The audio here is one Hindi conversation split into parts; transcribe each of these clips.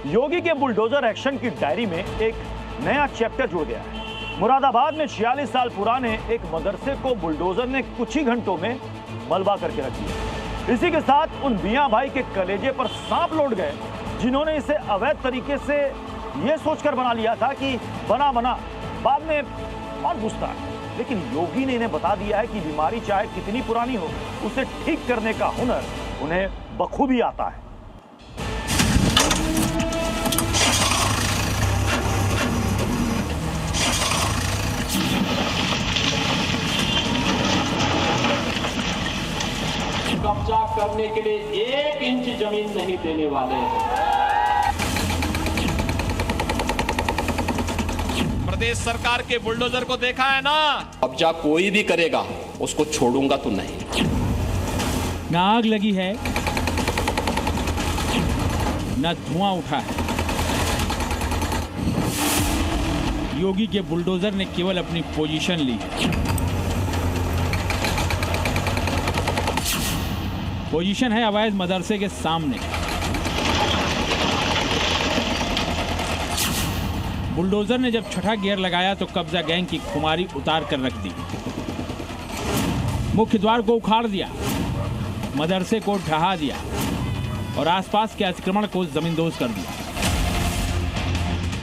योगी के बुलडोजर एक्शन की डायरी में एक नया चैप्टर जुड़ गया है। मुरादाबाद में 46 साल पुराने एक मदरसे को बुलडोजर ने कुछ ही घंटों में मलबा करके रख दिया। इसी के साथ उन मियां भाई के कलेजे पर सांप लौट गए, जिन्होंने इसे अवैध तरीके से यह सोचकर बना लिया था कि बना बाद में और पूछता है। लेकिन योगी ने इन्हें बता दिया है कि बीमारी चाहे कितनी पुरानी हो, उसे ठीक करने का हुनर उन्हें बखूबी आता है। कब्जा करने के लिए 1 इंच जमीन नहीं देने वाले हैं। प्रदेश सरकार के बुलडोजर को देखा है ना। कब्जा कोई भी करेगा उसको छोड़ूंगा तो नहीं। न आग लगी है न धुआं उठा है। योगी के बुलडोजर ने केवल अपनी पोजीशन ली है। पोजीशन है अवैध मदरसे के सामने। बुलडोजर ने जब छठा गियर लगाया तो कब्जा गैंग की खुमारी उतार कर रख दी। मुख्य द्वार को उखाड़ दिया, मदरसे को ढहा दिया और आसपास के अतिक्रमण को जमींदोज कर दिया।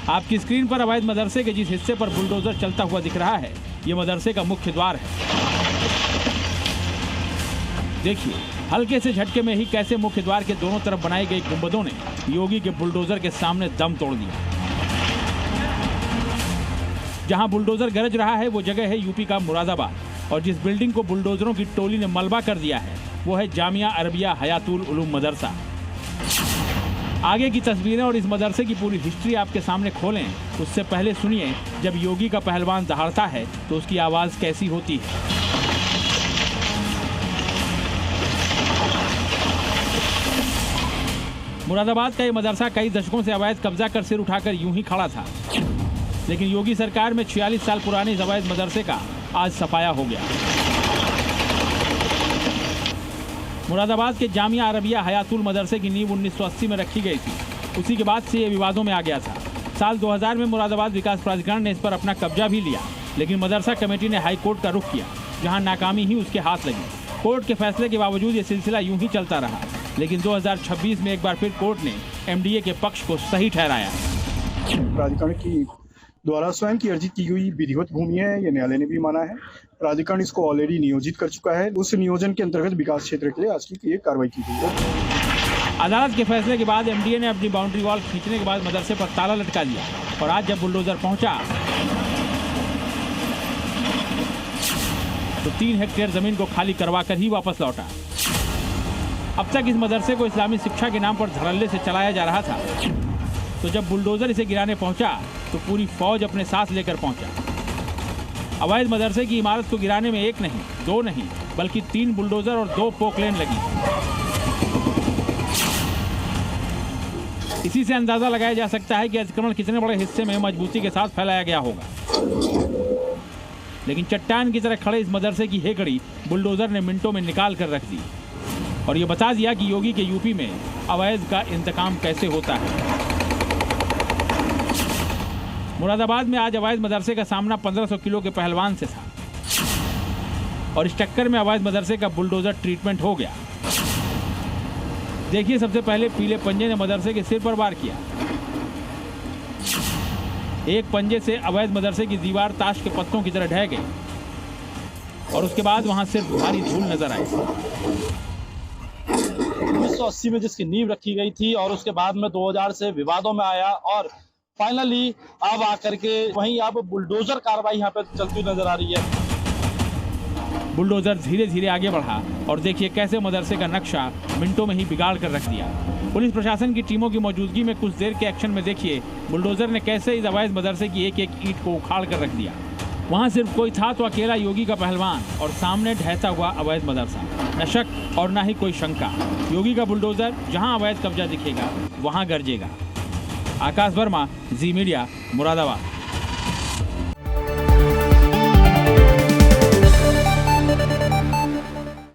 आपकी स्क्रीन पर अवैध मदरसे के जिस हिस्से पर बुलडोजर चलता हुआ दिख रहा है, यह मदरसे का मुख्य द्वार है। देखिए, हल्के से झटके में ही कैसे मुख्य द्वार के दोनों तरफ बनाई गई गुंबदों ने योगी के बुलडोजर के सामने दम तोड़ दिया। जहां बुलडोजर गरज रहा है वो जगह है यूपी का मुरादाबाद, और जिस बिल्डिंग को बुलडोजरों की टोली ने मलबा कर दिया है वो है जामिया अरबिया हयातुल उलूम मदरसा। आगे की तस्वीरें और इस मदरसे की पूरी हिस्ट्री आपके सामने खोलें, उससे पहले सुनिए जब योगी का पहलवान दहाड़ता है तो उसकी आवाज कैसी होती है। मुरादाबाद का ये मदरसा कई दशकों से अवैध कब्जा कर सिर उठाकर यूं ही खड़ा था, लेकिन योगी सरकार में 46 साल पुराने इस अवैध मदरसे का आज सफाया हो गया। मुरादाबाद के जामिया अरबिया हयातुल मदरसे की नींव 1980 में रखी गई थी। उसी के बाद से ये विवादों में आ गया था। साल 2000 में मुरादाबाद विकास प्राधिकरण ने इस पर अपना कब्जा भी लिया, लेकिन मदरसा कमेटी ने हाई कोर्ट का रुख किया, जहां नाकामी ही उसके हाथ लगी। कोर्ट के फैसले के बावजूद ये सिलसिला यूं ही चलता रहा, लेकिन 2026 में एक बार फिर कोर्ट ने एमडीए के पक्ष को सही ठहराया। प्राधिकरण की द्वारा स्वयं की अर्जित की हुई विधिवत भूमि है, ये न्यायालय ने भी माना है। प्राधिकरण इसको ऑलरेडी नियोजित कर चुका है। उस नियोजन के अंतर्गत विकास क्षेत्र के लिए आज की ये कार्रवाई की गई है। अदालत के फैसले के बाद एमडीए ने अपनी बाउंड्री वॉल खींचने के बाद मदरसे पर ताला लटका दिया, और आज जब बुलडोजर पहुंचा तो 3 हेक्टेयर जमीन को खाली करवा कर ही वापस लौटा। अब तक इस मदरसे को इस्लामी शिक्षा के नाम पर धड़ल्ले से चलाया जा रहा था, तो जब बुलडोजर इसे गिराने पहुंचा तो पूरी फौज अपने साथ लेकर पहुंचा। अवैध मदरसे की इमारत को गिराने में 1 नहीं 2 नहीं बल्कि 3 बुलडोजर और 2 पोकलेन लगी। इसी से अंदाजा लगाया जा सकता है कि अतिक्रमण कितने बड़े हिस्से में मजबूती के साथ फैलाया गया होगा। लेकिन चट्टान की तरह खड़े इस मदरसे की हेकड़ी बुलडोजर ने मिनटों में निकाल कर रख दी, और ये बता दिया कि योगी के यूपी में अवैध का इंतकाम कैसे होता है। मुरादाबाद में आज अवैध मदरसे का सामना 1500 किलो के पहलवान से था, और इस टक्कर में अवैध मदरसे का बुलडोजर ट्रीटमेंट हो गया। देखिए, सबसे पहले पीले पंजे ने मदरसे के सिर पर वार किया। एक पंजे से अवैध मदरसे की दीवार ताश के पत्तों की तरह ढह गई, और उसके बाद वहां सिर्फ भारी धूल नजर आई। 1980 में जिसकी नींव रखी गई थी, और उसके बाद में 2000 से विवादों में आया, और फाइनली अब आकर के वहीं अब बुलडोजर कार्रवाई यहाँ पे चलती नजर आ रही है। बुलडोजर धीरे धीरे आगे बढ़ा, और देखिए कैसे मदरसे का नक्शा मिनटों में ही बिगाड़ कर रख दिया। पुलिस प्रशासन की टीमों की मौजूदगी में कुछ देर के एक्शन में देखिए बुलडोजर ने कैसे इस अवैध मदरसे की एक एक ईंट को उखाड़ कर रख दिया। वहाँ सिर्फ कोई था तो अकेला योगी का पहलवान, और सामने ढहता हुआ अवैध मदरसा। न शक और न ही कोई शंका, योगी का बुलडोजर जहाँ अवैध कब्जा दिखेगा वहाँ गरजेगा। आकाश वर्मा, जी मीडिया, मुरादाबाद।